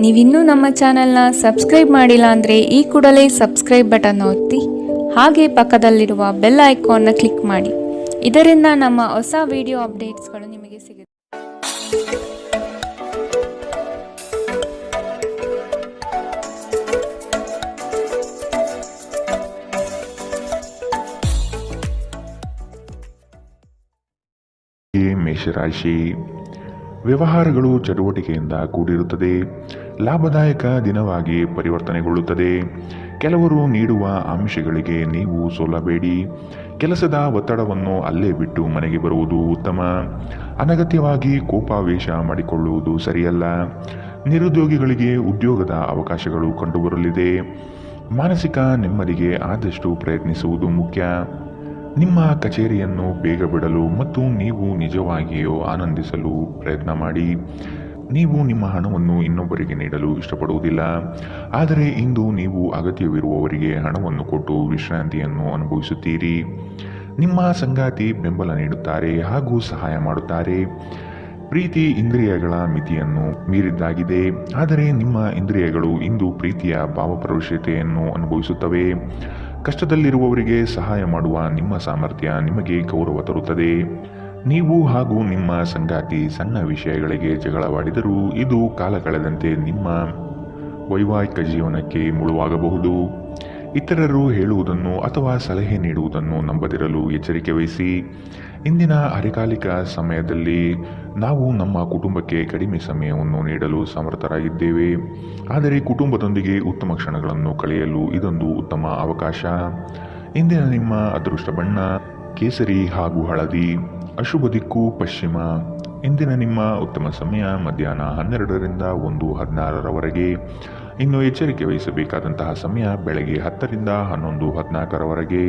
ನೀವಿನ್ನೂ ನಮ್ಮ ಚಾನೆಲ್ನ ಸಬ್ಸ್ಕ್ರೈಬ್ ಮಾಡಿಲ್ಲ ಅಂದರೆ ಈ ಕೂಡಲೇ ಸಬ್ಸ್ಕ್ರೈಬ್ ಬಟನ್ ಒತ್ತಿ ಹಾಗೆ ಪಕ್ಕದಲ್ಲಿರುವ ಬೆಲ್ ಐಕಾನ್ನ ಕ್ಲಿಕ್ ಮಾಡಿ. ಇದರಿಂದ ನಮ್ಮ ಹೊಸ ವಿಡಿಯೋ ಅಪ್ಡೇಟ್ಸ್ಗಳು ನಿಮಗೆ ಸಿಗುತ್ತೆ. ಮೇಷರಾಶಿ, ವ್ಯವಹಾರಗಳು ಚಟುವಟಿಕೆಯಿಂದ ಕೂಡಿರುತ್ತದೆ. ಲಾಭದಾಯಕ ದಿನವಾಗಿ ಪರಿವರ್ತನೆಗೊಳ್ಳುತ್ತದೆ. ಕೆಲವರು ನೀಡುವ ಆಮಿಷಗಳಿಗೆ ನೀವು ಸೋಲಬೇಡಿ. ಕೆಲಸದ ಒತ್ತಡವನ್ನು ಅಲ್ಲೇ ಬಿಟ್ಟು ಮನೆಗೆ ಬರುವುದು ಉತ್ತಮ. ಅನಗತ್ಯವಾಗಿ ಕೋಪಾವೇಶ ಮಾಡಿಕೊಳ್ಳುವುದು ಸರಿಯಲ್ಲ. ನಿರುದ್ಯೋಗಿಗಳಿಗೆ ಉದ್ಯೋಗದ ಅವಕಾಶಗಳು ಕಂಡುಬರಲಿದೆ. ಮಾನಸಿಕ ನೆಮ್ಮದಿಗೆ ಆದಷ್ಟು ಪ್ರಯತ್ನಿಸುವುದು ಮುಖ್ಯ. ನಿಮ್ಮ ಕಚೇರಿಯನ್ನು ಬೇಗ ಬಿಡಲು ಮತ್ತು ನೀವು ನಿಜವಾಗಿಯೂ ಆನಂದಿಸಲು ಪ್ರಯತ್ನ ಮಾಡಿ. ನೀವು ನಿಮ್ಮ ಹಣವನ್ನು ಇನ್ನೊಬ್ಬರಿಗೆ ನೀಡಲು ಇಷ್ಟಪಡುವುದಿಲ್ಲ, ಆದರೆ ಇಂದು ನೀವು ಅಗತ್ಯವಿರುವವರಿಗೆ ಹಣವನ್ನು ಕೊಟ್ಟು ವಿಶ್ರಾಂತಿಯನ್ನು ಅನುಭವಿಸುತ್ತೀರಿ. ನಿಮ್ಮ ಸಂಗಾತಿ ಬೆಂಬಲ ನೀಡುತ್ತಾರೆ ಹಾಗೂ ಸಹಾಯ ಮಾಡುತ್ತಾರೆ. ಪ್ರೀತಿ ಇಂದ್ರಿಯಗಳ ಮಿತಿಯನ್ನು ಮೀರಿದ್ದಾಗಿದೆ, ಆದರೆ ನಿಮ್ಮ ಇಂದ್ರಿಯಗಳು ಇಂದು ಪ್ರೀತಿಯ ಭಾವಪ್ರವಶತೆಯನ್ನು ಅನುಭವಿಸುತ್ತವೆ. ಕಷ್ಟದಲ್ಲಿರುವವರಿಗೆ ಸಹಾಯ ಮಾಡುವ ನಿಮ್ಮ ಸಾಮರ್ಥ್ಯ ನಿಮಗೆ ಗೌರವ ತರುತ್ತದೆ. ನೀವು ಹಾಗೂ ನಿಮ್ಮ ಸಂಗಾತಿ ಸಣ್ಣ ವಿಷಯಗಳಿಗೆ ಜಗಳವಾಡಿದರೂ ಇದು ಕಾಲ ಕಳೆದಂತೆ ನಿಮ್ಮ ವೈವಾಹಿಕ ಜೀವನಕ್ಕೆ ಮುಳುವಾಗಬಹುದು. ಇತರರು ಹೇಳುವುದನ್ನು ಅಥವಾ ಸಲಹೆ ನೀಡುವುದನ್ನು ನಂಬದಿರಲು ಎಚ್ಚರಿಕೆ ವಹಿಸಿ. ಇಂದಿನ ಅರೆಕಾಲಿಕ ಸಮಯದಲ್ಲಿ ನಾವು ನಮ್ಮ ಕುಟುಂಬಕ್ಕೆ ಕಡಿಮೆ ಸಮಯವನ್ನು ನೀಡಲು ಸಮರ್ಥರಾಗಿದ್ದೇವೆ, ಆದರೆ ಕುಟುಂಬದೊಂದಿಗೆ ಉತ್ತಮ ಕ್ಷಣಗಳನ್ನು ಕಳೆಯಲು ಇದೊಂದು ಉತ್ತಮ ಅವಕಾಶ. ಇಂದಿನ ನಿಮ್ಮ ಅದೃಷ್ಟ ಬಣ್ಣ ಕೇಸರಿ ಹಾಗೂ ಹಳದಿ. ಅಶುಭ ದಿಕ್ಕು ಪಶ್ಚಿಮ. ಇಂದಿನ ನಿಮ್ಮ ಉತ್ತಮ ಸಮಯ ಮಧ್ಯಾಹ್ನ 12ರಿಂದ 1:16ರವರೆಗೆ. ಇನ್ನು ಎಚ್ಚರಿಕೆ ವಹಿಸಬೇಕಾದಂತಹ ಸಮಯ ಬೆಳಗ್ಗೆ 10ರಿಂದ 11:14ರವರೆಗೆ.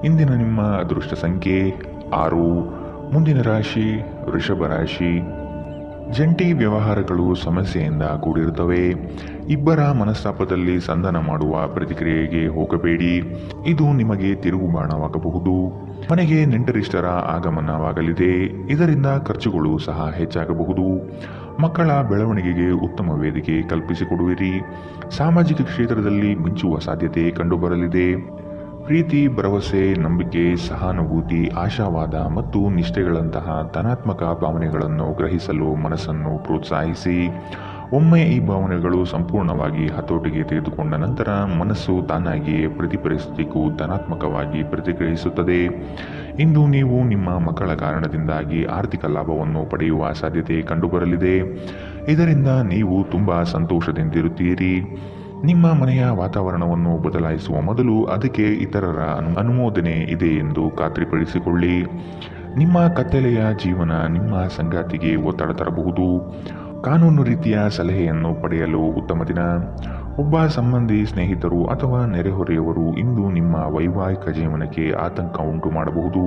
ಇಂದಿನ ನಿಮ್ಮ ಅದೃಷ್ಟ ಸಂಖ್ಯೆ 6. ಮುಂದಿನ ರಾಶಿ ವೃಷಭ ರಾಶಿ. ಜಂಟಿ ವ್ಯವಹಾರಗಳು ಸಮಸ್ಯೆಯಿಂದ ಕೂಡಿರುತ್ತವೆ. ಇಬ್ಬರ ಮನಸ್ತಾಪದಲ್ಲಿ ಸಂಧಾನ ಮಾಡುವ ಪ್ರತಿಕ್ರಿಯೆಗೆ ಹೋಗಬೇಡಿ, ಇದು ನಿಮಗೆ ತಿರುಗುಬಾಣವಾಗಬಹುದು. ಮನೆಗೆ ನೆಂಟರಿಷ್ಟರ ಆಗಮನವಾಗಲಿದೆ, ಇದರಿಂದ ಖರ್ಚುಗಳು ಸಹ ಹೆಚ್ಚಾಗಬಹುದು. ಮಕ್ಕಳ ಬೆಳವಣಿಗೆಗೆ ಉತ್ತಮ ವೇದಿಕೆ ಕಲ್ಪಿಸಿಕೊಡುವಿರಿ. ಸಾಮಾಜಿಕ ಕ್ಷೇತ್ರದಲ್ಲಿ ಮಿಂಚುವ ಸಾಧ್ಯತೆ ಕಂಡುಬರಲಿದೆ. ಪ್ರೀತಿ, ಭರವಸೆ, ನಂಬಿಕೆ, ಸಹಾನುಭೂತಿ, ಆಶಾವಾದ ಮತ್ತು ನಿಷ್ಠೆಗಳಂತಹ ಧನಾತ್ಮಕ ಭಾವನೆಗಳನ್ನು ಗ್ರಹಿಸಲು ಮನಸ್ಸನ್ನು ಪ್ರೋತ್ಸಾಹಿಸಿ. ಒಮ್ಮೆ ಈ ಭಾವನೆಗಳು ಸಂಪೂರ್ಣವಾಗಿ ಹತೋಟಿಗೆ ತೆಗೆದುಕೊಂಡ ನಂತರ ಮನಸ್ಸು ತಾನಾಗಿಯೇ ಪ್ರತಿ ಪರಿಸ್ಥಿತಿಗೂ ಧನಾತ್ಮಕವಾಗಿ ಪ್ರತಿಕ್ರಿಯಿಸುತ್ತದೆ. ಇಂದು ನೀವು ನಿಮ್ಮ ಮಕ್ಕಳ ಕಾರಣದಿಂದಾಗಿ ಆರ್ಥಿಕ ಲಾಭವನ್ನು ಪಡೆಯುವ ಸಾಧ್ಯತೆ ಕಂಡುಬರಲಿದೆ. ಇದರಿಂದ ನೀವು ತುಂಬ ಸಂತೋಷದಿಂದಿರುತ್ತೀರಿ. ನಿಮ್ಮ ಮನೆಯ ವಾತಾವರಣವನ್ನು ಬದಲಾಯಿಸುವ ಮೊದಲು ಅದಕ್ಕೆ ಇತರರ ಅನುಮೋದನೆ ಇದೆ ಎಂದು ಖಾತ್ರಿಪಡಿಸಿಕೊಳ್ಳಿ. ನಿಮ್ಮ ಕತ್ತಲೆಯ ಜೀವನ ನಿಮ್ಮ ಸಂಗಾತಿಗೆ ಒತ್ತಡ ತರಬಹುದು. ಕಾನೂನು ರೀತಿಯ ಸಲಹೆಯನ್ನು ಪಡೆಯಲು ಉತ್ತಮ ದಿನ. ಒಬ್ಬ ಸಂಬಂಧಿ, ಸ್ನೇಹಿತರು ಅಥವಾ ನೆರೆಹೊರೆಯವರು ಇಂದು ನಿಮ್ಮ ವೈವಾಹಿಕ ಜೀವನಕ್ಕೆ ಆತಂಕ ಉಂಟು ಮಾಡಬಹುದು.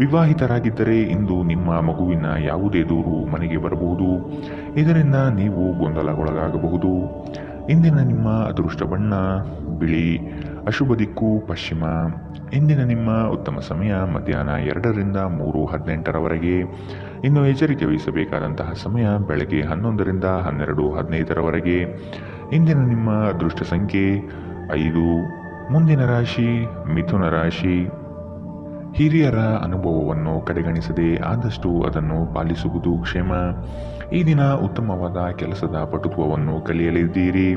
ವಿವಾಹಿತರಾಗಿದ್ದರೆ ಇಂದು ನಿಮ್ಮ ಮಗುವಿನ ಯಾವುದೇ ದೂರು ಮನೆಗೆ ಬರಬಹುದು, ಇದರಿಂದ ನೀವು ಗೊಂದಲಗೊಳಗಾಗಬಹುದು. ಇಂದಿನ ನಿಮ್ಮ ಅದೃಷ್ಟ ಬಣ್ಣ ಬಿಳಿ. ಅಶುಭ ದಿಕ್ಕು ಪಶ್ಚಿಮ. ಇಂದಿನ ನಿಮ್ಮ ಉತ್ತಮ ಸಮಯ ಮಧ್ಯಾಹ್ನ 2ರಿಂದ 3:18ರವರೆಗೆ. ಇನ್ನು ಎಚ್ಚರಿಕೆ ವಹಿಸಬೇಕಾದಂತಹ ಸಮಯ ಬೆಳಗ್ಗೆ 11ರಿಂದ 12:15ರವರೆಗೆ. ಇಂದಿನ ನಿಮ್ಮ ಅದೃಷ್ಟ ಸಂಖ್ಯೆ 5. ಮುಂದಿನ ರಾಶಿ ಮಿಥುನ ರಾಶಿ. ಹಿರಿಯರ ಅನುಭವವನ್ನು ಕಡೆಗಣಿಸದೆ ಆದಷ್ಟು ಅದನ್ನು ಪಾಲಿಸುವುದು ಕ್ಷೇಮ. ಈ ದಿನ ಉತ್ತಮವಾದ ಕೆಲಸದ ಪಟುತ್ವವನ್ನು ಕಲಿಯಲಿದ್ದೀರಿ.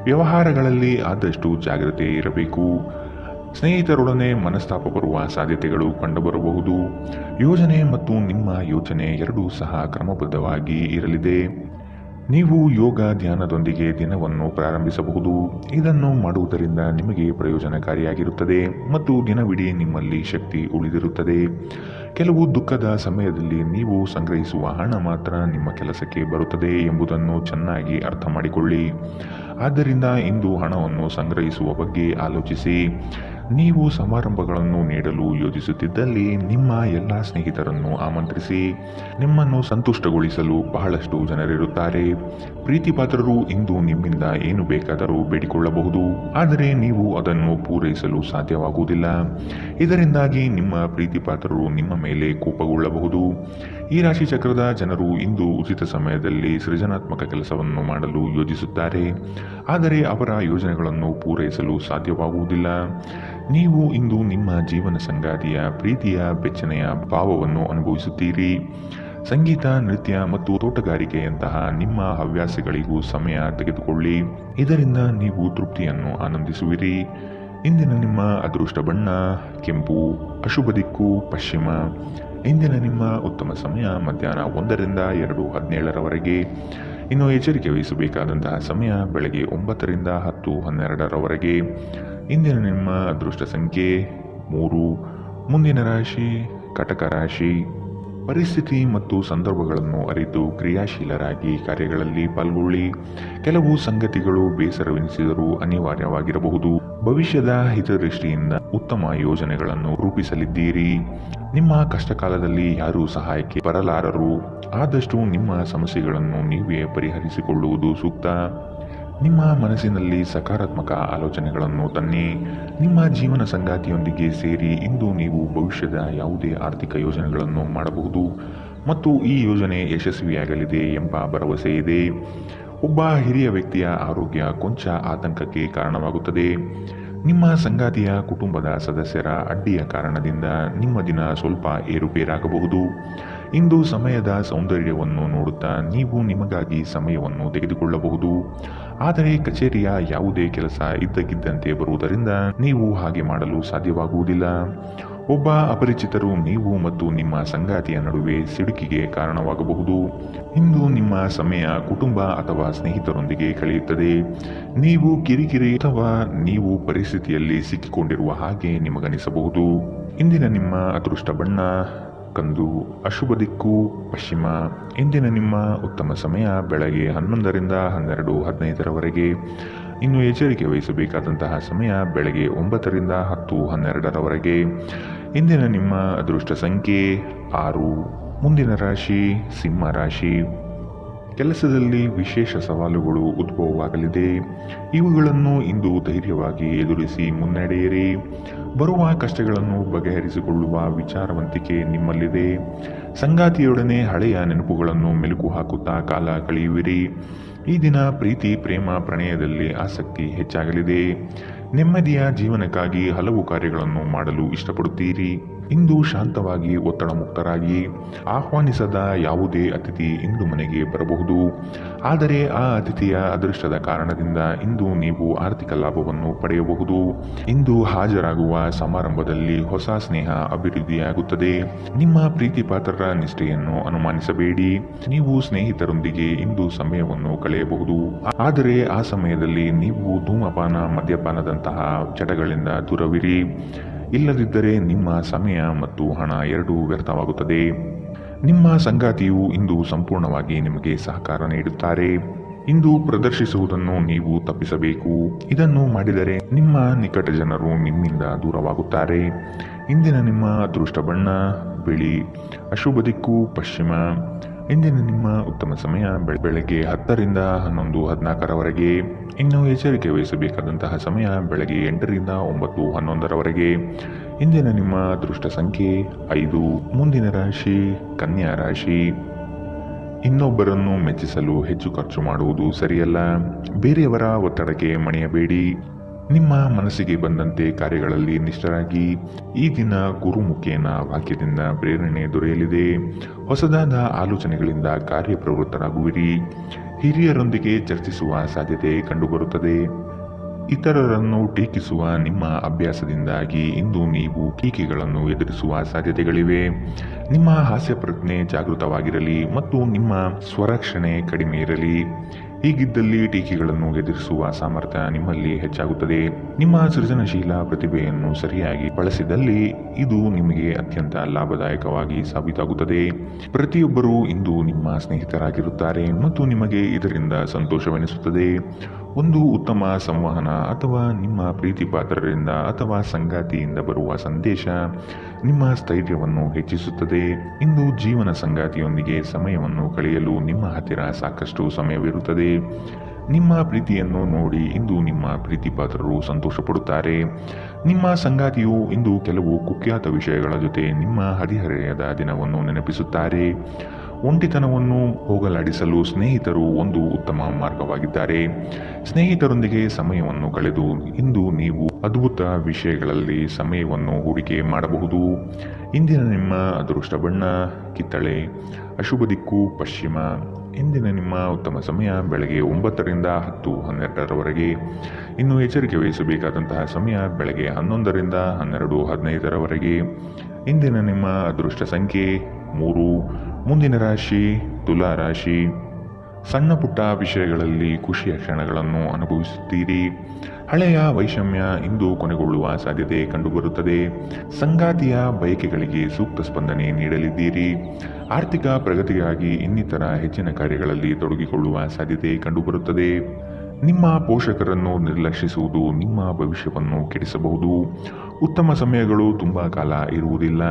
ವ್ಯವಹಾರಗಳಲ್ಲಿ ಆದಷ್ಟು ಜಾಗ್ರತೆ ಇರಬೇಕು. ಸ್ನೇಹಿತರೊಡನೆ ಮನಸ್ತಾಪ ಬರುವ ಸಾಧ್ಯತೆಗಳು ಕಂಡುಬರಬಹುದು. ಯೋಜನೆ ಮತ್ತು ನಿಮ್ಮ ಯೋಚನೆ ಎರಡೂ ಸಹ ಕ್ರಮಬದ್ಧವಾಗಿ ಇರಲಿದೆ. ನೀವು ಯೋಗ ಧ್ಯಾನದೊಂದಿಗೆ ದಿನವನ್ನು ಪ್ರಾರಂಭಿಸಬಹುದು. ಇದನ್ನು ಮಾಡುವುದರಿಂದ ನಿಮಗೆ ಪ್ರಯೋಜನಕಾರಿಯಾಗಿರುತ್ತದೆ ಮತ್ತು ದಿನವಿಡೀ ನಿಮ್ಮಲ್ಲಿ ಶಕ್ತಿ ಉಳಿದಿರುತ್ತದೆ. ಕೆಲವು ದುಃಖದ ಸಮಯದಲ್ಲಿ ನೀವು ಸಂಗ್ರಹಿಸುವ ಹಣ ಮಾತ್ರ ನಿಮ್ಮ ಕೆಲಸಕ್ಕೆ ಬರುತ್ತದೆ ಎಂಬುದನ್ನು ಚೆನ್ನಾಗಿ ಅರ್ಥ ಮಾಡಿಕೊಳ್ಳಿ. ಆದ್ದರಿಂದ ಇಂದು ಹಣವನ್ನು ಸಂಗ್ರಹಿಸುವ ಬಗ್ಗೆ ಆಲೋಚಿಸಿ. ನೀವು ಸಮಾರಂಭಗಳನ್ನು ನೀಡಲು ಯೋಜಿಸುತ್ತಿದ್ದಲ್ಲಿ ನಿಮ್ಮ ಎಲ್ಲ ಸ್ನೇಹಿತರನ್ನು ಆಮಂತ್ರಿಸಿ. ನಿಮ್ಮನ್ನು ಸಂತುಷ್ಟಗೊಳಿಸಲು ಬಹಳಷ್ಟು ಜನರಿರುತ್ತಾರೆ. ಪ್ರೀತಿಪಾತ್ರರು ಇಂದು ನಿಮ್ಮಿಂದ ಏನು ಬೇಕಾದರೂ ಬೇಡಿಕೊಳ್ಳಬಹುದು, ಆದರೆ ನೀವು ಅದನ್ನು ಪೂರೈಸಲು ಸಾಧ್ಯವಾಗುವುದಿಲ್ಲ. ಇದರಿಂದಾಗಿ ನಿಮ್ಮ ಪ್ರೀತಿಪಾತ್ರರು ನಿಮ್ಮ ಮೇಲೆ ಕೋಪಗೊಳ್ಳಬಹುದು. ಈ ರಾಶಿ ಚಕ್ರದ ಜನರು ಇಂದು ಉಚಿತ ಸಮಯದಲ್ಲಿ ಸೃಜನಾತ್ಮಕ ಕೆಲಸವನ್ನು ಮಾಡಲು ಯೋಜಿಸುತ್ತಾರೆ, ಆದರೆ ಅವರ ಯೋಜನೆಗಳನ್ನು ಪೂರೈಸಲು ಸಾಧ್ಯವಾಗುವುದಿಲ್ಲ. ನೀವು ಇಂದು ನಿಮ್ಮ ಜೀವನ ಸಂಗಾತಿಯ ಪ್ರೀತಿಯ ಬೆಚ್ಚನೆಯ ಭಾವವನ್ನು ಅನುಭವಿಸುತ್ತೀರಿ. ಸಂಗೀತ, ನೃತ್ಯ ಮತ್ತು ತೋಟಗಾರಿಕೆಯಂತಹ ನಿಮ್ಮ ಹವ್ಯಾಸಗಳಿಗೂ ಸಮಯ ತೆಗೆದುಕೊಳ್ಳಿ. ಇದರಿಂದ ನೀವು ತೃಪ್ತಿಯನ್ನು ಆನಂದಿಸುವಿರಿ. ಇಂದಿನ ನಿಮ್ಮ ಅದೃಷ್ಟ ಬಣ್ಣ ಕೆಂಪು, ಅಶುಭ ದಿಕ್ಕು ಪಶ್ಚಿಮ. ಇಂದಿನ ನಿಮ್ಮ ಉತ್ತಮ ಸಮಯ ಮಧ್ಯಾಹ್ನ 1ರಿಂದ 2:17 ಇನ್ನು ಎಚ್ಚರಿಕೆ ವಹಿಸಬೇಕಾದಂತಹ ಸಮಯ ಬೆಳಗ್ಗೆ 9ರಿಂದ 10:12 ಇಂದಿನ ನಿಮ್ಮ ಅದೃಷ್ಟ ಸಂಖ್ಯೆ 3. ಮುಂದಿನ ರಾಶಿ ಕಟಕ ರಾಶಿ. ಪರಿಸ್ಥಿತಿ ಮತ್ತು ಸಂದರ್ಭಗಳನ್ನು ಅರಿತು ಕ್ರಿಯಾಶೀಲರಾಗಿ ಕಾರ್ಯಗಳಲ್ಲಿ ಪಾಲ್ಗೊಳ್ಳಿ. ಕೆಲವು ಸಂಗತಿಗಳು ಬೇಸರವೆನಿಸಿದರೂ ಅನಿವಾರ್ಯವಾಗಿರಬಹುದು. ಭವಿಷ್ಯದ ಹಿತದೃಷ್ಟಿಯಿಂದ ಉತ್ತಮ ಯೋಜನೆಗಳನ್ನು ರೂಪಿಸಲಿದ್ದೀರಿ. ನಿಮ್ಮ ಕಷ್ಟಕಾಲದಲ್ಲಿ ಯಾರೂ ಸಹಾಯಕ್ಕೆ ಬರಲಾರರು. ಆದಷ್ಟು ನಿಮ್ಮ ಸಮಸ್ಯೆಗಳನ್ನು ನೀವೇ ಪರಿಹರಿಸಿಕೊಳ್ಳುವುದು ಸೂಕ್ತ. ನಿಮ್ಮ ಮನಸ್ಸಿನಲ್ಲಿ ಸಕಾರಾತ್ಮಕ ಆಲೋಚನೆಗಳನ್ನು ತನ್ನಿ. ನಿಮ್ಮ ಜೀವನ ಸಂಗಾತಿಯೊಂದಿಗೆ ಸೇರಿ ಇಂದು ನೀವು ಭವಿಷ್ಯದ ಯಾವುದೇ ಆರ್ಥಿಕ ಯೋಜನೆಗಳನ್ನು ಮಾಡಬಹುದು ಮತ್ತು ಈ ಯೋಜನೆ ಯಶಸ್ವಿಯಾಗಲಿದೆ ಎಂಬ ಭರವಸೆ ಇದೆ. ಒಬ್ಬ ಹಿರಿಯ ವ್ಯಕ್ತಿಯ ಆರೋಗ್ಯ ಕೊಂಚ ಆತಂಕಕ್ಕೆ ಕಾರಣವಾಗುತ್ತದೆ. ನಿಮ್ಮ ಸಂಗಾತಿಯ ಕುಟುಂಬದ ಸದಸ್ಯರ ಅಡ್ಡಿಯ ಕಾರಣದಿಂದ ನಿಮ್ಮ ದಿನ ಸ್ವಲ್ಪ ಏರುಪೇರಾಗಬಹುದು. ಇಂದು ಸಮಯದ ಸೌಂದರ್ಯವನ್ನು ನೋಡುತ್ತಾ ನೀವು ನಿಮಗಾಗಿ ಸಮಯವನ್ನು ತೆಗೆದುಕೊಳ್ಳಬಹುದು, ಆದರೆ ಕಚೇರಿಯ ಯಾವುದೇ ಕೆಲಸ ಇದ್ದಕ್ಕಿದ್ದಂತೆ ಬರುವುದರಿಂದ ನೀವು ಹಾಗೆ ಮಾಡಲು ಸಾಧ್ಯವಾಗುವುದಿಲ್ಲ. ಒಬ್ಬ ಅಪರಿಚಿತರು ನೀವು ಮತ್ತು ನಿಮ್ಮ ಸಂಗಾತಿಯ ನಡುವೆ ಸಿಡುಕಿಗೆ ಕಾರಣವಾಗಬಹುದು. ಇಂದು ನಿಮ್ಮ ಸಮಯ ಕುಟುಂಬ ಅಥವಾ ಸ್ನೇಹಿತರೊಂದಿಗೆ ಕಳೆಯುತ್ತದೆ. ನೀವು ಕಿರಿಕಿರಿ ಅಥವಾ ನೀವು ಪರಿಸ್ಥಿತಿಯಲ್ಲಿ ಸಿಕ್ಕಿಕೊಂಡಿರುವ ಹಾಗೆ ನಿಮಗನಿಸಬಹುದು. ಇಂದಿನ ನಿಮ್ಮ ಅದೃಷ್ಟ ಬಣ್ಣ ಕಂದು, ಅಶುಭ ದಿಕ್ಕು ಪಶ್ಚಿಮ. ಇಂದಿನ ನಿಮ್ಮ ಉತ್ತಮ ಸಮಯ ಬೆಳಗ್ಗೆ 11ರಿಂದ 12:15 ಇನ್ನು ಎಚ್ಚರಿಕೆ ವಹಿಸಬೇಕಾದಂತಹ ಸಮಯ ಬೆಳಗ್ಗೆ 9ರಿಂದ 10:12 ಇಂದಿನ ನಿಮ್ಮ ಅದೃಷ್ಟ ಸಂಖ್ಯೆ 6. ಮುಂದಿನ ರಾಶಿ ಸಿಂಹ ರಾಶಿ. ಕೆಲಸದಲ್ಲಿ ವಿಶೇಷ ಸವಾಲುಗಳು ಉದ್ಭವವಾಗಲಿದೆ. ಇವುಗಳನ್ನು ಇಂದು ಧೈರ್ಯವಾಗಿ ಎದುರಿಸಿ ಮುನ್ನಡೆಯಿರಿ. ಬರುವ ಕಷ್ಟಗಳನ್ನು ಬಗೆಹರಿಸಿಕೊಳ್ಳುವ ವಿಚಾರವಂತಿಕೆ ನಿಮ್ಮಲ್ಲಿದೆ. ಸಂಗಾತಿಯೊಡನೆ ಹಳೆಯ ನೆನಪುಗಳನ್ನು ಮೆಲುಕು ಹಾಕುತ್ತಾ ಕಾಲ ಕಳೆಯುವಿರಿ. ಈ ದಿನ ಪ್ರೀತಿ, ಪ್ರೇಮ, ಪ್ರಣಯದಲ್ಲಿ ಆಸಕ್ತಿ ಹೆಚ್ಚಾಗಲಿದೆ. ನೆಮ್ಮದಿಯ ಜೀವನಕ್ಕಾಗಿ ಹಲವು ಕಾರ್ಯಗಳನ್ನು ಮಾಡಲು ಇಷ್ಟಪಡುತ್ತೀರಿ. ಇಂದು ಶಾಂತವಾಗಿ ಒತ್ತಡ ಮುಕ್ತರಾಗಿ. ಆಹ್ವಾನಿಸದ ಯಾವುದೇ ಅತಿಥಿ ಇಂದು ಮನೆಗೆ ಬರಬಹುದು, ಆದರೆ ಆ ಅತಿಥಿಯ ಅದೃಷ್ಟದ ಕಾರಣದಿಂದ ಇಂದು ನೀವು ಆರ್ಥಿಕ ಲಾಭವನ್ನು ಪಡೆಯಬಹುದು. ಇಂದು ಹಾಜರಾಗುವ ಸಮಾರಂಭದಲ್ಲಿ ಹೊಸ ಸ್ನೇಹ ಅಭಿವೃದ್ಧಿಯಾಗುತ್ತದೆ. ನಿಮ್ಮ ಪ್ರೀತಿಪಾತ್ರರ ನಿಷ್ಠೆಯನ್ನು ಅನುಮಾನಿಸಬೇಡಿ. ನೀವು ಸ್ನೇಹಿತರೊಂದಿಗೆ ಇಂದು ಸಮಯವನ್ನು ಕಳೆಯಬಹುದು, ಆದರೆ ಆ ಸಮಯದಲ್ಲಿ ನೀವು ಧೂಮಪಾನ, ಮದ್ಯಪಾನದಂತಹ ಚಟಗಳಿಂದ ದೂರವಿರಿ. ಇಲ್ಲದಿದ್ದರೆ ನಿಮ್ಮ ಸಮಯ ಮತ್ತು ಹಣ ಎರಡೂ ವ್ಯರ್ಥವಾಗುತ್ತದೆ. ನಿಮ್ಮ ಸಂಗಾತಿಯು ಇಂದು ಸಂಪೂರ್ಣವಾಗಿ ನಿಮಗೆ ಸಹಕಾರ ನೀಡುತ್ತಾರೆ. ಇಂದು ಪ್ರದರ್ಶಿಸುವುದನ್ನು ನೀವು ತಪ್ಪಿಸಬೇಕು. ಇದನ್ನು ಮಾಡಿದರೆ ನಿಮ್ಮ ನಿಕಟ ಜನರು ನಿಮ್ಮಿಂದ ದೂರವಾಗುತ್ತಾರೆ. ಇಂದಿನ ನಿಮ್ಮ ಅದೃಷ್ಟ ಬಣ್ಣ ಬಿಳಿ, ಅಶುಭ ದಿಕ್ಕು ಪಶ್ಚಿಮ. ಇಂದಿನ ನಿಮ್ಮ ಉತ್ತಮ ಸಮಯ ಬೆಳಗ್ಗೆ 10ರಿಂದ 11:14 ಇನ್ನು ಎಚ್ಚರಿಕೆ ವಹಿಸಬೇಕಾದಂತಹ ಸಮಯ ಬೆಳಗ್ಗೆ 8ರಿಂದ 9:11 ಇಂದಿನ ನಿಮ್ಮ ಅದೃಷ್ಟ ಸಂಖ್ಯೆ 5. ಮುಂದಿನ ರಾಶಿ ಕನ್ಯಾ ರಾಶಿ. ಇನ್ನೊಬ್ಬರನ್ನು ಮೆಚ್ಚಿಸಲು ಹೆಚ್ಚು ಖರ್ಚು ಮಾಡುವುದು ಸರಿಯಲ್ಲ. ಬೇರೆಯವರ ಒತ್ತಡಕ್ಕೆ ಮಣಿಯಬೇಡಿ. ನಿಮ್ಮ ಮನಸ್ಸಿಗೆ ಬಂದಂತೆ ಕಾರ್ಯಗಳಲ್ಲಿ ನಿಷ್ಠರಾಗಿ. ಈ ದಿನ ಗುರುಮುಖೇನ ವಾಕ್ಯದಿಂದ ಪ್ರೇರಣೆ ದೊರೆಯಲಿದೆ. ಹೊಸದಾದ ಆಲೋಚನೆಗಳಿಂದ ಕಾರ್ಯಪ್ರವೃತ್ತರಾಗುವಿರಿ. ಹಿರಿಯರೊಂದಿಗೆ ಚರ್ಚಿಸುವ ಸಾಧ್ಯತೆ ಕಂಡುಬರುತ್ತದೆ. ಇತರರನ್ನು ಟೀಕಿಸುವ ನಿಮ್ಮ ಅಭ್ಯಾಸದಿಂದಾಗಿ ಇಂದು ನೀವು ಟೀಕೆಗಳನ್ನು ಎದುರಿಸುವ ಸಾಧ್ಯತೆಗಳಿವೆ. ನಿಮ್ಮ ಹಾಸ್ಯ ಪ್ರಜ್ಞೆ ಜಾಗೃತವಾಗಿರಲಿ ಮತ್ತು ನಿಮ್ಮ ಸ್ವರಕ್ಷಣೆ ಕಡಿಮೆ ಇರಲಿ. ಹೀಗಿದ್ದಲ್ಲಿ ಟೀಕೆಗಳನ್ನು ಎದುರಿಸುವ ಸಾಮರ್ಥ್ಯ ನಿಮ್ಮಲ್ಲಿ ಹೆಚ್ಚಾಗುತ್ತದೆ. ನಿಮ್ಮ ಸೃಜನಶೀಲ ಪ್ರತಿಭೆಯನ್ನು ಸರಿಯಾಗಿ ಬಳಸಿದಲ್ಲಿ ಇದು ನಿಮಗೆ ಅತ್ಯಂತ ಲಾಭದಾಯಕವಾಗಿ ಸಾಬೀತಾಗುತ್ತದೆ. ಪ್ರತಿಯೊಬ್ಬರೂ ಇಂದು ನಿಮ್ಮ ಸ್ನೇಹಿತರಾಗಿರುತ್ತಾರೆ ಮತ್ತು ನಿಮಗೆ ಇದರಿಂದ ಸಂತೋಷವೆನಿಸುತ್ತದೆ. ಒಂದು ಉತ್ತಮ ಸಂವಹನ ಅಥವಾ ನಿಮ್ಮ ಪ್ರೀತಿಪಾತ್ರರಿಂದ ಅಥವಾ ಸಂಗಾತಿಯಿಂದ ಬರುವ ಸಂದೇಶ ನಿಮ್ಮ ಸ್ಥೈರ್ಯವನ್ನು ಹೆಚ್ಚಿಸುತ್ತದೆ. ಇಂದು ಜೀವನ ಸಂಗಾತಿಯೊಂದಿಗೆ ಸಮಯವನ್ನು ಕಳೆಯಲು ನಿಮ್ಮ ಹತ್ತಿರ ಸಾಕಷ್ಟು ಸಮಯವಿರುತ್ತದೆ. ನಿಮ್ಮ ಪ್ರೀತಿಯನ್ನು ನೋಡಿ ಇಂದು ನಿಮ್ಮ ಪ್ರೀತಿಪಾತ್ರರು ಸಂತೋಷಪಡುತ್ತಾರೆ. ನಿಮ್ಮ ಸಂಗಾತಿಯು ಇಂದು ಕೆಲವು ಕುಖ್ಯಾತ ವಿಷಯಗಳ ಜೊತೆ ನಿಮ್ಮ ಹದಿಹರೆಯದ ದಿನವನ್ನು ನೆನಪಿಸುತ್ತಾರೆ. ಒಂಟಿತನವನ್ನು ಹೋಗಲಾಡಿಸಲು ಸ್ನೇಹಿತರು ಒಂದು ಉತ್ತಮ ಮಾರ್ಗವಾಗಿದ್ದಾರೆ. ಸ್ನೇಹಿತರೊಂದಿಗೆ ಸಮಯವನ್ನು ಕಳೆದು ಇಂದು ನೀವು ಅದ್ಭುತ ವಿಷಯಗಳಲ್ಲಿ ಸಮಯವನ್ನು ಹೂಡಿಕೆ ಮಾಡಬಹುದು. ಇಂದಿನ ನಿಮ್ಮ ಅದೃಷ್ಟ ಬಣ್ಣ ಕಿತ್ತಳೆ, ಅಶುಭ ದಿಕ್ಕು ಪಶ್ಚಿಮ. ಇಂದಿನ ನಿಮ್ಮ ಉತ್ತಮ ಸಮಯ ಬೆಳಗ್ಗೆ 9ರಿಂದ 10:12ರವರೆಗೆ. ಇನ್ನು ಎಚ್ಚರಿಕೆ ವಹಿಸಬೇಕಾದಂತಹ ಸಮಯ ಬೆಳಗ್ಗೆ 11ರಿಂದ 12:15ರವರೆಗೆ. ಇಂದಿನ ನಿಮ್ಮ ಅದೃಷ್ಟ ಸಂಖ್ಯೆ 3. ಮುಂದಿನ ರಾಶಿ ತುಲಾ ರಾಶಿ. ಸಣ್ಣ ಪುಟ್ಟ ವಿಷಯಗಳಲ್ಲಿ ಖುಷಿಯ ಕ್ಷಣಗಳನ್ನು ಅನುಭವಿಸುತ್ತೀರಿ. ಹಳೆಯ ವೈಷಮ್ಯ ಇಂದು ಕೊನೆಗೊಳ್ಳುವ ಸಾಧ್ಯತೆ ಕಂಡುಬರುತ್ತದೆ. ಸಂಗಾತಿಯ ಬಯಕೆಗಳಿಗೆ ಸೂಕ್ತ ಸ್ಪಂದನೆ ನೀಡಲಿದ್ದೀರಿ. ಆರ್ಥಿಕ ಪ್ರಗತಿಗಾಗಿ ಇನ್ನಿತರ ಹೆಚ್ಚಿನ ಕಾರ್ಯಗಳಲ್ಲಿ ತೊಡಗಿಕೊಳ್ಳುವ ಸಾಧ್ಯತೆ ಕಂಡುಬರುತ್ತದೆ. ನಿಮ್ಮ ಪೋಷಕರನ್ನು ನಿರ್ಲಕ್ಷಿಸುವುದು ನಿಮ್ಮ ಭವಿಷ್ಯವನ್ನು ಕೆಡಿಸಬಹುದು. ಉತ್ತಮ ಸಮಯಗಳು ತುಂಬ ಕಾಲ ಇರುವುದಿಲ್ಲ.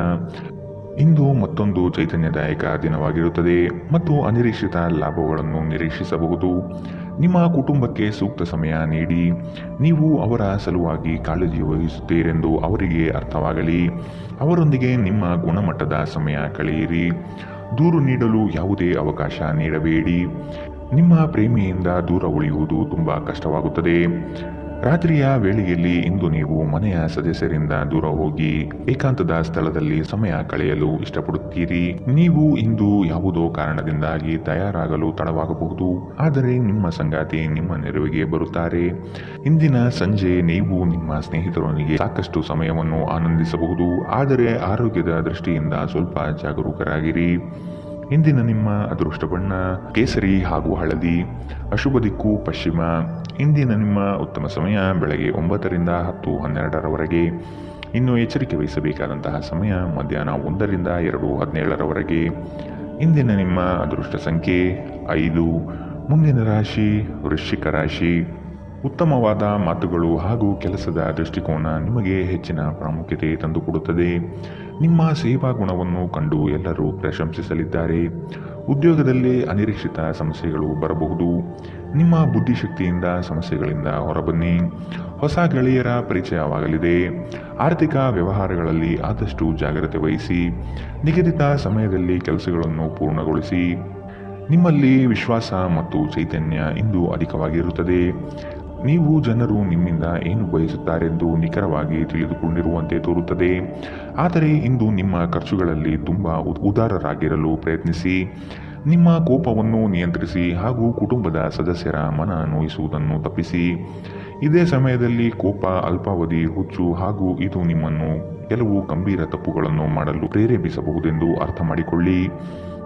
ಇಂದು ಮತ್ತೊಂದು ಚೈತನ್ಯದಾಯಕ ದಿನವಾಗಿರುತ್ತದೆ ಮತ್ತು ಅನಿರೀಕ್ಷಿತ ಲಾಭಗಳನ್ನು ನಿರೀಕ್ಷಿಸಬಹುದು. ನಿಮ್ಮ ಕುಟುಂಬಕ್ಕೆ ಸೂಕ್ತ ಸಮಯ ನೀಡಿ. ನೀವು ಅವರ ಸಲುವಾಗಿ ಕಾಳಜಿ ವಹಿಸುತ್ತೀರೆಂದು ಅವರಿಗೆ ಅರ್ಥವಾಗಲಿ. ಅವರೊಂದಿಗೆ ನಿಮ್ಮ ಗುಣಮಟ್ಟದ ಸಮಯ ಕಳೆಯಿರಿ. ದೂರು ನೀಡಲು ಯಾವುದೇ ಅವಕಾಶ ನೀಡಬೇಡಿ. ನಿಮ್ಮ ಪ್ರೇಮಿಯಿಂದ ದೂರ ಉಳಿಯುವುದು ತುಂಬ ಕಷ್ಟವಾಗುತ್ತದೆ. ರಾತ್ರಿಯ ವೇಳೆಯಲ್ಲಿ ಇಂದು ನೀವು ಮನೆಯ ಸದಸ್ಯರಿಂದ ದೂರ ಹೋಗಿ ಏಕಾಂತದ ಸ್ಥಳದಲ್ಲಿ ಸಮಯ ಕಳೆಯಲು ಇಷ್ಟಪಡುತ್ತೀರಿ. ನೀವು ಇಂದು ಯಾವುದೋ ಕಾರಣದಿಂದಾಗಿ ತಯಾರಾಗಲು ತಡವಾಗಬಹುದು, ಆದರೆ ನಿಮ್ಮ ಸಂಗಾತಿ ನಿಮ್ಮ ನೆರವಿಗೆ ಬರುತ್ತಾರೆ. ಇಂದಿನ ಸಂಜೆ ನೀವು ನಿಮ್ಮ ಸ್ನೇಹಿತರೊಂದಿಗೆ ಸಾಕಷ್ಟು ಸಮಯವನ್ನು ಆನಂದಿಸಬಹುದು, ಆದರೆ ಆರೋಗ್ಯದ ದೃಷ್ಟಿಯಿಂದ ಸ್ವಲ್ಪ ಜಾಗರೂಕರಾಗಿರಿ. ಇಂದಿನ ನಿಮ್ಮ ಅದೃಷ್ಟ ಬಣ್ಣ ಕೇಸರಿ ಹಾಗೂ ಹಳದಿ, ಅಶುಭ ದಿಕ್ಕು ಪಶ್ಚಿಮ. ಇಂದಿನ ನಿಮ್ಮ ಉತ್ತಮ ಸಮಯ ಬೆಳಗ್ಗೆ 9ರಿಂದ 10:12ರವರೆಗೆ. ಇನ್ನು ಎಚ್ಚರಿಕೆ ವಹಿಸಬೇಕಾದಂತಹ ಸಮಯ ಮಧ್ಯಾಹ್ನ 1ರಿಂದ 2:17ರವರೆಗೆ. ಇಂದಿನ ನಿಮ್ಮ ಅದೃಷ್ಟ ಸಂಖ್ಯೆ 5. ಮುಂದಿನ ರಾಶಿ ವೃಶ್ಚಿಕ ರಾಶಿ. ಉತ್ತಮವಾದ ಮಾತುಗಳು ಹಾಗೂ ಕೆಲಸದ ದೃಷ್ಟಿಕೋನ ನಿಮಗೆ ಹೆಚ್ಚಿನ ಪ್ರಾಮುಖ್ಯತೆ ತಂದುಕೊಡುತ್ತದೆ. ನಿಮ್ಮ ಸೇವಾ ಗುಣವನ್ನು ಕಂಡು ಎಲ್ಲರೂ ಪ್ರಶಂಸಿಸಲಿದ್ದಾರೆ. ಉದ್ಯೋಗದಲ್ಲಿ ಅನಿರೀಕ್ಷಿತ ಸಮಸ್ಯೆಗಳು ಬರಬಹುದು. ನಿಮ್ಮ ಬುದ್ಧಿಶಕ್ತಿಯಿಂದ ಸಮಸ್ಯೆಗಳಿಂದ ಹೊರಬನ್ನಿ. ಹೊಸ ಗೆಳೆಯರ ಪರಿಚಯವಾಗಲಿದೆ. ಆರ್ಥಿಕ ವ್ಯವಹಾರಗಳಲ್ಲಿ ಆದಷ್ಟು ಜಾಗ್ರತೆ ವಹಿಸಿ. ನಿಗದಿತ ಸಮಯದಲ್ಲಿ ಕೆಲಸಗಳನ್ನು ಪೂರ್ಣಗೊಳಿಸಿ. ನಿಮ್ಮಲ್ಲಿ ವಿಶ್ವಾಸ ಮತ್ತು ಚೈತನ್ಯ ಇಂದು ಅಧಿಕವಾಗಿರುತ್ತದೆ. ನೀವು ಜನರು ನಿಮ್ಮಿಂದ ಏನು ಬಯಸುತ್ತಾರೆಂದು ನಿಖರವಾಗಿ ತಿಳಿದುಕೊಂಡಿರುವಂತೆ ತೋರುತ್ತದೆ. ಆದರೆ ಇಂದು ನಿಮ್ಮ ಖರ್ಚುಗಳಲ್ಲಿ ತುಂಬ ಉದಾರರಾಗಿರಲು ಪ್ರಯತ್ನಿಸಿ. ನಿಮ್ಮ ಕೋಪವನ್ನು ನಿಯಂತ್ರಿಸಿ ಹಾಗೂ ಕುಟುಂಬದ ಸದಸ್ಯರ ಮನ ನೋಯಿಸುವುದನ್ನು ತಪ್ಪಿಸಿ. ಇದೇ ಸಮಯದಲ್ಲಿ ಕೋಪ ಅಲ್ಪಾವಧಿ ಹುಚ್ಚು ಹಾಗೂ ಇದು ನಿಮ್ಮನ್ನು ಕೆಲವು ಗಂಭೀರ ತಪ್ಪುಗಳನ್ನು ಮಾಡಲು ಪ್ರೇರೇಪಿಸಬಹುದೆಂದು ಅರ್ಥ ಮಾಡಿಕೊಳ್ಳಿ.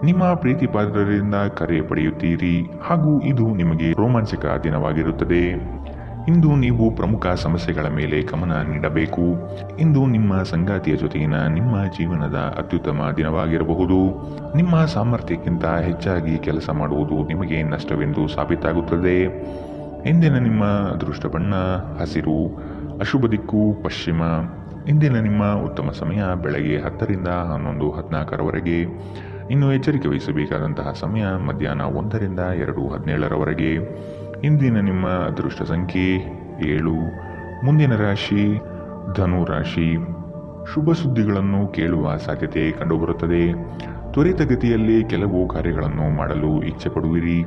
ನಿಮ್ಮ ಪ್ರೀತಿಪಾತ್ರರಿಂದ ಕರೆ ಪಡೆಯುತ್ತೀರಿ ಹಾಗೂ ಇದು ನಿಮಗೆ ರೋಮಾಂಚಕ ದಿನವಾಗಿರುತ್ತದೆ. ಇಂದು ನೀವು ಪ್ರಮುಖ ಸಮಸ್ಯೆಗಳ ಮೇಲೆ ಗಮನ ನೀಡಬೇಕು. ಇಂದು ನಿಮ್ಮ ಸಂಗಾತಿಯ ಜೊತೆಗಿನ ನಿಮ್ಮ ಜೀವನದ ಅತ್ಯುತ್ತಮ ದಿನವಾಗಿರಬಹುದು. ನಿಮ್ಮ ಸಾಮರ್ಥ್ಯಕ್ಕಿಂತ ಹೆಚ್ಚಾಗಿ ಕೆಲಸ ಮಾಡುವುದು ನಿಮಗೆ ನಷ್ಟವೆಂದು ಸಾಬೀತಾಗುತ್ತದೆ. ಇಂದಿನ ನಿಮ್ಮ ಅದೃಷ್ಟ ಬಣ್ಣ ಹಸಿರು, ಅಶುಭ ದಿಕ್ಕು ಪಶ್ಚಿಮ. ಇಂದಿನ ನಿಮ್ಮ ಉತ್ತಮ ಸಮಯ ಬೆಳಗ್ಗೆ 10ರಿಂದ 11:14ರವರೆಗೆ. ಇನ್ನು ಎಚ್ಚರಿಕೆ ವಹಿಸಬೇಕಾದಂತಹ ಸಮಯ ಮಧ್ಯಾಹ್ನ 1ರಿಂದ 2:17ರವರೆಗೆ. ಇಂದಿನ ನಿಮ್ಮ ಅದೃಷ್ಟ ಸಂಖ್ಯೆ 7. ಮುಂದಿನ ರಾಶಿ ಧನು ರಾಶಿ. ಶುಭ ಸುದ್ದಿಗಳನ್ನು ಕೇಳುವ ಸಾಧ್ಯತೆ ಕಂಡುಬರುತ್ತದೆ. ತ್ವರಿತಗತಿಯಲ್ಲಿ ಕೆಲವು ಕಾರ್ಯಗಳನ್ನು ಮಾಡಲು ಇಚ್ಛೆ ಪಡುವಿರಿ.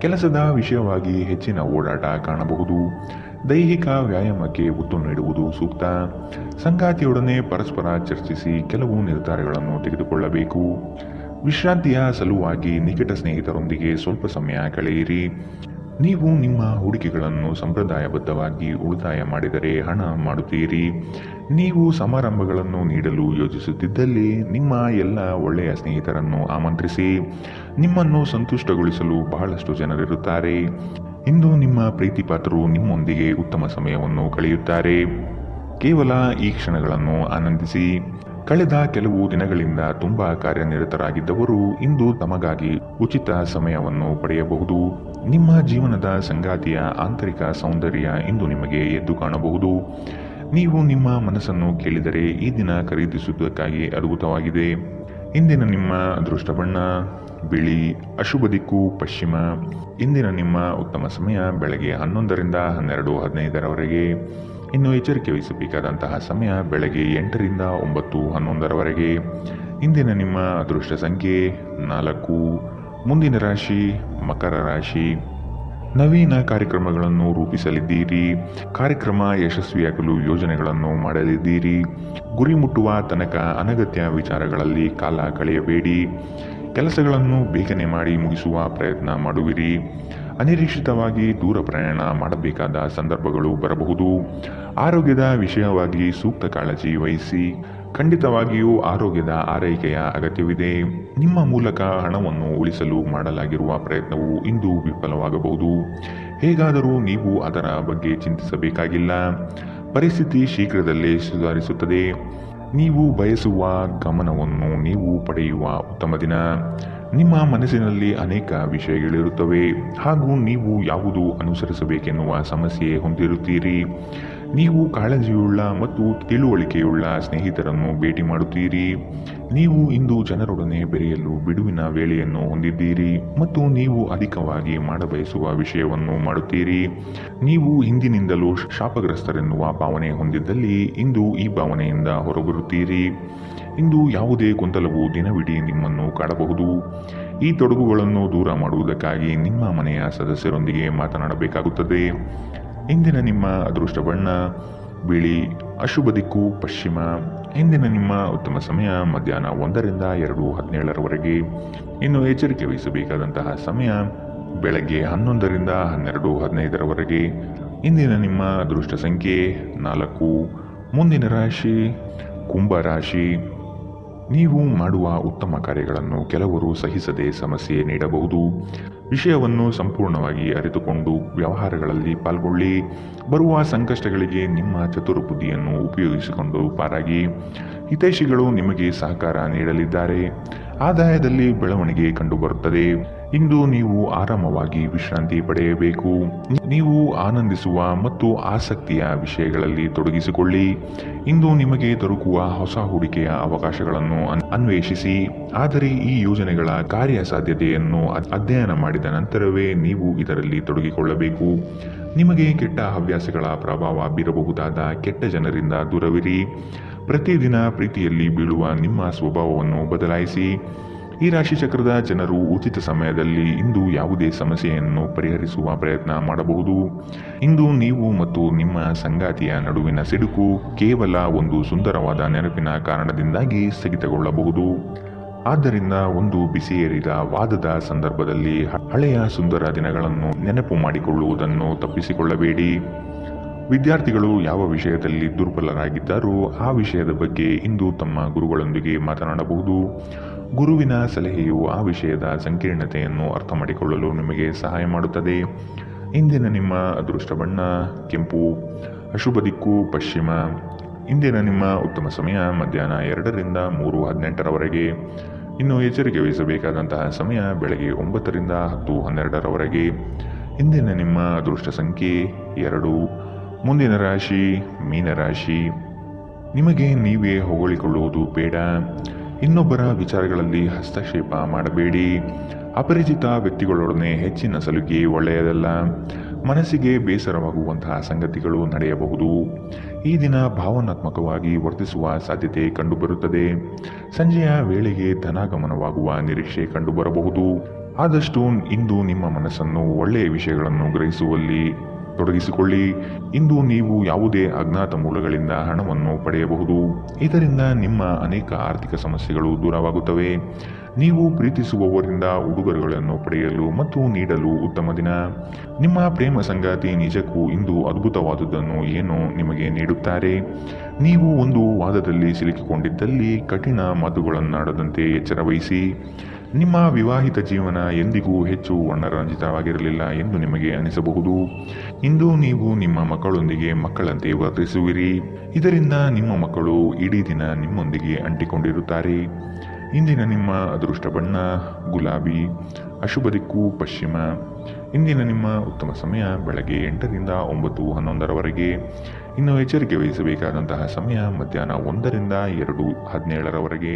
ಕೆಲಸದ ವಿಷಯವಾಗಿ ಹೆಚ್ಚಿನ ಓಡಾಟ ಕಾಣಬಹುದು. ದೈಹಿಕ ವ್ಯಾಯಾಮಕ್ಕೆ ಒತ್ತು ನೀಡುವುದು ಸೂಕ್ತ. ಸಂಗಾತಿಯೊಡನೆ ಪರಸ್ಪರ ಚರ್ಚಿಸಿ ಕೆಲವು ನಿರ್ಧಾರಗಳನ್ನು ತೆಗೆದುಕೊಳ್ಳಬೇಕು. ವಿಶ್ರಾಂತಿಯ ಸಲುವಾಗಿ ನಿಕಟ ಸ್ನೇಹಿತರೊಂದಿಗೆ ಸ್ವಲ್ಪ ಸಮಯ ಕಳೆಯಿರಿ. ನೀವು ನಿಮ್ಮ ಹೂಡಿಕೆಗಳನ್ನು ಸಂಪ್ರದಾಯಬದ್ಧವಾಗಿ ಉಳಿತಾಯ ಮಾಡಿದರೆ ಹಣ ಮಾಡುತ್ತೀರಿ. ನೀವು ಸಮಾರಂಭಗಳನ್ನು ನೀಡಲು ಯೋಜಿಸುತ್ತಿದ್ದಲ್ಲಿ ನಿಮ್ಮ ಎಲ್ಲ ಒಳ್ಳೆಯ ಸ್ನೇಹಿತರನ್ನು ಆಮಂತ್ರಿಸಿ. ನಿಮ್ಮನ್ನು ಸಂತುಷ್ಟಗೊಳಿಸಲು ಬಹಳಷ್ಟು ಜನರಿರುತ್ತಾರೆ. ಇಂದು ನಿಮ್ಮ ಪ್ರೀತಿಪಾತ್ರರು ನಿಮ್ಮೊಂದಿಗೆ ಉತ್ತಮ ಸಮಯವನ್ನು ಕಳೆಯುತ್ತಾರೆ. ಕೇವಲ ಈ ಕ್ಷಣಗಳನ್ನು ಆನಂದಿಸಿ. ಕಳೆದ ಕೆಲವು ದಿನಗಳಿಂದ ತುಂಬಾ ಕಾರ್ಯನಿರತರಾಗಿದ್ದವರು ಇಂದು ತಮಗಾಗಿ ಉಚಿತ ಸಮಯವನ್ನು ಪಡೆಯಬಹುದು. ನಿಮ್ಮ ಜೀವನದ ಸಂಗಾತಿಯ ಆಂತರಿಕ ಸೌಂದರ್ಯ ಇಂದು ನಿಮಗೆ ಎದ್ದು ಕಾಣಬಹುದು. ನೀವು ನಿಮ್ಮ ಮನಸ್ಸನ್ನು ಕೇಳಿದರೆ ಈ ದಿನ ಖರೀದಿಸುವುದಕ್ಕಾಗಿ ಅದ್ಭುತವಾಗಿದೆ. ಇಂದಿನ ನಿಮ್ಮ ಅದೃಷ್ಟ ಬಣ್ಣ ಬಿಳಿ, ಅಶುಭ ದಿಕ್ಕು ಪಶ್ಚಿಮ. ಇಂದಿನ ನಿಮ್ಮ ಉತ್ತಮ ಸಮಯ ಬೆಳಗ್ಗೆ 11ರಿಂದ 12:15ರವರೆಗೆ. ಇನ್ನು ಎಚ್ಚರಿಕೆ ವಹಿಸಬೇಕಾದಂತಹ ಸಮಯ ಬೆಳಗ್ಗೆ 8ರಿಂದ 9:11ರವರೆಗೆ. ಇಂದಿನ ನಿಮ್ಮ ಅದೃಷ್ಟ ಸಂಖ್ಯೆ 4. ಮುಂದಿನ ರಾಶಿ ಮಕರ ರಾಶಿ. ನವೀನ ಕಾರ್ಯಕ್ರಮಗಳನ್ನು ರೂಪಿಸಲಿದ್ದೀರಿ. ಕಾರ್ಯಕ್ರಮ ಯಶಸ್ವಿಯಾಗಲು ಯೋಜನೆಗಳನ್ನು ಮಾಡಲಿದ್ದೀರಿ. ಗುರಿ ಮುಟ್ಟುವ ತನಕ ಅನಗತ್ಯ ವಿಚಾರಗಳಲ್ಲಿ ಕಾಲ ಕಳೆಯಬೇಡಿ. ಕೆಲಸಗಳನ್ನು ಬೇಗನೆ ಮಾಡಿ ಮುಗಿಸುವ ಪ್ರಯತ್ನ ಮಾಡುವಿರಿ. ಅನಿರೀಕ್ಷಿತವಾಗಿ ದೂರ ಪ್ರಯಾಣ ಮಾಡಬೇಕಾದ ಸಂದರ್ಭಗಳು ಬರಬಹುದು. ಆರೋಗ್ಯದ ವಿಷಯವಾಗಿ ಸೂಕ್ತ ಕಾಳಜಿ ವಹಿಸಿ. ಖಂಡಿತವಾಗಿಯೂ ಆರೋಗ್ಯದ ಆರೈಕೆಯ ಅಗತ್ಯವಿದೆ. ನಿಮ್ಮ ಮೂಲಕ ಹಣವನ್ನು ಉಳಿಸಲು ಮಾಡಲಾಗಿರುವ ಪ್ರಯತ್ನವು ಇಂದು ವಿಫಲವಾಗಬಹುದು. ಹೇಗಾದರೂ ನೀವು ಅದರ ಬಗ್ಗೆ ಚಿಂತಿಸಬೇಕಾಗಿಲ್ಲ. ಪರಿಸ್ಥಿತಿ ಶೀಘ್ರದಲ್ಲೇ ಸುಧಾರಿಸುತ್ತದೆ. ನೀವು ಬಯಸುವ ಗಮನವನ್ನು ನೀವು ಪಡೆಯುವ ಉತ್ತಮ ದಿನ. ನಿಮ್ಮ ಮನಸ್ಸಿನಲ್ಲಿ ಅನೇಕ ವಿಷಯಗಳಿರುತ್ತವೆ ಹಾಗೂ ನೀವು ಯಾವುದು ಅನುಸರಿಸಬೇಕೆನ್ನುವ ಸಮಸ್ಯೆ ಹೊಂದಿರುತ್ತೀರಿ. ನೀವು ಕಾಳಜಿಯುಳ್ಳ ಮತ್ತು ತಿಳುವಳಿಕೆಯುಳ್ಳ ಸ್ನೇಹಿತರನ್ನು ಭೇಟಿ ಮಾಡುತ್ತೀರಿ. ನೀವು ಇಂದು ಜನರೊಡನೆ ಬೆರೆಯಲು ಬಿಡುವಿನ ವೇಳೆಯನ್ನು ಹೊಂದಿದ್ದೀರಿ ಮತ್ತು ನೀವು ಅಧಿಕವಾಗಿ ಮಾಡಬಯಸುವ ವಿಷಯವನ್ನು ಮಾಡುತ್ತೀರಿ. ನೀವು ಹಿಂದಿನಿಂದಲೂ ಶಾಪಗ್ರಸ್ತರೆನ್ನುವ ಭಾವನೆ ಹೊಂದಿದ್ದಲ್ಲಿ ಇಂದು ಈ ಭಾವನೆಯಿಂದ ಹೊರಬರುತ್ತೀರಿ. ಇಂದು ಯಾವುದೇ ಗೊಂದಲವು ದಿನವಿಡೀ ನಿಮ್ಮನ್ನು ಕಾಡಬಹುದು. ಈ ತೊಡಗುಗಳನ್ನು ದೂರ ಮಾಡುವುದಕ್ಕಾಗಿ ನಿಮ್ಮ ಮನೆಯ ಸದಸ್ಯರೊಂದಿಗೆ ಮಾತನಾಡಬೇಕಾಗುತ್ತದೆ. ಇಂದಿನ ನಿಮ್ಮ ಅದೃಷ್ಟ ಬಣ್ಣ ಬಿಳಿ, ಅಶುಭ ದಿಕ್ಕು ಪಶ್ಚಿಮ. ಇಂದಿನ ನಿಮ್ಮ ಉತ್ತಮ ಸಮಯ ಮಧ್ಯಾಹ್ನ 1ರಿಂದ 2:17ರವರೆಗೆ. ಇನ್ನು ಎಚ್ಚರಿಕೆ ವಹಿಸಬೇಕಾದಂತಹ ಸಮಯ ಬೆಳಗ್ಗೆ 11ರಿಂದ 12:15ರವರೆಗೆ. ಇಂದಿನ ನಿಮ್ಮ ಅದೃಷ್ಟ ಸಂಖ್ಯೆ 4. ಮುಂದಿನ ರಾಶಿ ಕುಂಭ ರಾಶಿ. ನೀವು ಮಾಡುವ ಉತ್ತಮ ಕಾರ್ಯಗಳನ್ನು ಕೆಲವರು ಸಹಿಸದೆ ಸಮಸ್ಯೆ ನೀಡಬಹುದು. ವಿಷಯವನ್ನು ಸಂಪೂರ್ಣವಾಗಿ ಅರಿತುಕೊಂಡು ವ್ಯವಹಾರಗಳಲ್ಲಿ ಪಾಲ್ಗೊಳ್ಳಿ. ಬರುವ ಸಂಕಷ್ಟಗಳಿಗೆ ನಿಮ್ಮ ಚತುರ ಬುದ್ಧಿಯನ್ನು ಉಪಯೋಗಿಸಿಕೊಂಡು ಪಾರಾಗಿ. ಹಿತೈಷಿಗಳು ನಿಮಗೆ ಸಹಕಾರ ನೀಡಲಿದ್ದಾರೆ. ಆದಾಯದಲ್ಲಿ ಬೆಳವಣಿಗೆ ಕಂಡುಬರುತ್ತದೆ. ಇಂದು ನೀವು ಆರಾಮವಾಗಿ ವಿಶ್ರಾಂತಿ ಪಡೆಯಬೇಕು. ನೀವು ಆನಂದಿಸುವ ಮತ್ತು ಆಸಕ್ತಿಯ ವಿಷಯಗಳಲ್ಲಿ ತೊಡಗಿಸಿಕೊಳ್ಳಿ. ಇಂದು ನಿಮಗೆ ದೊರಕುವ ಹೊಸ ಹೂಡಿಕೆಯ ಅವಕಾಶಗಳನ್ನು ಅನ್ವೇಷಿಸಿ. ಆದರೆ ಈ ಯೋಜನೆಗಳ ಕಾರ್ಯಸಾಧ್ಯತೆಯನ್ನು ಅಧ್ಯಯನ ಮಾಡಿದ ನಂತರವೇ ನೀವು ಇದರಲ್ಲಿ ತೊಡಗಿಕೊಳ್ಳಬೇಕು. ನಿಮಗೆ ಕೆಟ್ಟ ಹವ್ಯಾಸಗಳ ಪ್ರಭಾವ ಬೀರಬಹುದಾದ ಕೆಟ್ಟ ಜನರಿಂದ ದೂರವಿರಿ. ಪ್ರತಿದಿನ ಪ್ರೀತಿಯಲ್ಲಿ ಬೀಳುವ ನಿಮ್ಮ ಸ್ವಭಾವವನ್ನು ಬದಲಾಯಿಸಿ. ಈ ರಾಶಿ ಚಕ್ರದ ಜನರು ಉಚಿತ ಸಮಯದಲ್ಲಿ ಇಂದು ಯಾವುದೇ ಸಮಸ್ಯೆಯನ್ನು ಪರಿಹರಿಸುವ ಪ್ರಯತ್ನ ಮಾಡಬಹುದು. ಇಂದು ನೀವು ಮತ್ತು ನಿಮ್ಮ ಸಂಗಾತಿಯ ನಡುವಿನ ಸಿಡುಕು ಕೇವಲ ಒಂದು ಸುಂದರವಾದ ನೆನಪಿನ ಕಾರಣದಿಂದಾಗಿ ಸ್ಥಗಿತಗೊಳ್ಳಬಹುದು. ಆದ್ದರಿಂದ ಒಂದು ಬಿಸಿಯೇರಿದ ವಾದದ ಸಂದರ್ಭದಲ್ಲಿ ಹಳೆಯ ಸುಂದರ ದಿನಗಳನ್ನು ನೆನಪು ಮಾಡಿಕೊಳ್ಳುವುದನ್ನು ತಪ್ಪಿಸಿಕೊಳ್ಳಬೇಡಿ. ವಿದ್ಯಾರ್ಥಿಗಳು ಯಾವ ವಿಷಯದಲ್ಲಿ ದುರ್ಬಲರಾಗಿದ್ದಾರೋ ಆ ವಿಷಯದ ಬಗ್ಗೆ ಇಂದು ತಮ್ಮ ಗುರುಗಳೊಂದಿಗೆ ಮಾತನಾಡಬಹುದು. ಗುರುವಿನ ಸಲಹೆಯು ಆ ವಿಷಯದ ಸಂಕೀರ್ಣತೆಯನ್ನು ಅರ್ಥ ಮಾಡಿಕೊಳ್ಳಲು ನಿಮಗೆ ಸಹಾಯ ಮಾಡುತ್ತದೆ. ಇಂದಿನ ನಿಮ್ಮ ಅದೃಷ್ಟ ಬಣ್ಣ ಕೆಂಪು, ಅಶುಭ ದಿಕ್ಕು ಪಶ್ಚಿಮ. ಇಂದಿನ ನಿಮ್ಮ ಉತ್ತಮ ಸಮಯ ಮಧ್ಯಾಹ್ನ 2ರಿಂದ 3:18ರವರೆಗೆ. ಇನ್ನು ಎಚ್ಚರಿಕೆ ವಹಿಸಬೇಕಾದಂತಹ ಸಮಯ ಬೆಳಗ್ಗೆ 9ರಿಂದ 10:12ರವರೆಗೆ. ಇಂದಿನ ನಿಮ್ಮ ಅದೃಷ್ಟ ಸಂಖ್ಯೆ 2. ಮುಂದಿನ ರಾಶಿ ಮೀನರಾಶಿ. ನಿಮಗೆ ನೀವೇ ಹೊಗಳಿಕೊಳ್ಳುವುದು ಬೇಡ. ಇನ್ನೊಬ್ಬರ ವಿಚಾರಗಳಲ್ಲಿ ಹಸ್ತಕ್ಷೇಪ ಮಾಡಬೇಡಿ. ಅಪರಿಚಿತ ವ್ಯಕ್ತಿಗಳೊಡನೆ ಹೆಚ್ಚಿನ ಸಲುಗೆ ಒಳ್ಳೆಯದಲ್ಲ. ಮನಸ್ಸಿಗೆ ಬೇಸರವಾಗುವಂತಹ ಸಂಗತಿಗಳು ನಡೆಯಬಹುದು. ಈ ದಿನ ಭಾವನಾತ್ಮಕವಾಗಿ ವರ್ತಿಸುವ ಸಾಧ್ಯತೆ ಕಂಡುಬರುತ್ತದೆ. ಸಂಜೆಯ ವೇಳೆಗೆ ಧನಾಗಮನವಾಗುವ ನಿರೀಕ್ಷೆ ಕಂಡುಬರಬಹುದು. ಆದಷ್ಟು ಇಂದು ನಿಮ್ಮ ಮನಸ್ಸನ್ನು ಒಳ್ಳೆಯ ವಿಷಯಗಳನ್ನು ಗ್ರಹಿಸುವಲ್ಲಿ ತೊಡಗಿಸಿಕೊಳ್ಳಿ. ಇಂದು ನೀವು ಯಾವುದೇ ಅಜ್ಞಾತ ಮೂಲಗಳಿಂದ ಹಣವನ್ನು ಪಡೆಯಬಹುದು. ಇದರಿಂದ ನಿಮ್ಮ ಅನೇಕ ಆರ್ಥಿಕ ಸಮಸ್ಯೆಗಳು ದೂರವಾಗುತ್ತವೆ. ನೀವು ಪ್ರೀತಿಸುವವರಿಂದ ಉಡುಗೊರೆಗಳನ್ನು ಪಡೆಯಲು ಮತ್ತು ನೀಡಲು ಉತ್ತಮ ದಿನ. ನಿಮ್ಮ ಪ್ರೇಮ ಸಂಗಾತಿ ನಿಜಕ್ಕೂ ಇಂದು ಅದ್ಭುತವಾದುದನ್ನು ಏನೋ ನಿಮಗೆ ನೀಡುತ್ತಾರೆ. ನೀವು ಒಂದು ವಾದದಲ್ಲಿ ಸಿಲುಕಿಕೊಂಡಿದ್ದಲ್ಲಿ ಕಠಿಣ ಮಾತುಗಳನ್ನಾಡದಂತೆ ಎಚ್ಚರ ವಹಿಸಿ. ನಿಮ್ಮ ವಿವಾಹಿತ ಜೀವನ ಎಂದಿಗೂ ಹೆಚ್ಚು ವರ್ಣರಂಜಿತವಾಗಿರಲಿಲ್ಲ ಎಂದು ನಿಮಗೆ ಅನಿಸಬಹುದು. ಇಂದು ನೀವು ನಿಮ್ಮ ಮಕ್ಕಳೊಂದಿಗೆ ಮಕ್ಕಳಂತೆ ವರ್ತಿಸುವಿರಿ. ಇದರಿಂದ ನಿಮ್ಮ ಮಕ್ಕಳು ಇಡೀ ದಿನ ನಿಮ್ಮೊಂದಿಗೆ ಅಂಟಿಕೊಂಡಿರುತ್ತಾರೆ. ಇಂದಿನ ನಿಮ್ಮ ಅದೃಷ್ಟ ಬಣ್ಣ ಗುಲಾಬಿ, ಅಶುಭ ದಿಕ್ಕು ಪಶ್ಚಿಮ. ಇಂದಿನ ನಿಮ್ಮ ಉತ್ತಮ ಸಮಯ ಬೆಳಗ್ಗೆ 8ರಿಂದ 9:11ರವರೆಗೆ. ಇನ್ನು ಎಚ್ಚರಿಕೆ ವಹಿಸಬೇಕಾದಂತಹ ಸಮಯ ಮಧ್ಯಾಹ್ನ 1ರಿಂದ 2:17ರವರೆಗೆ.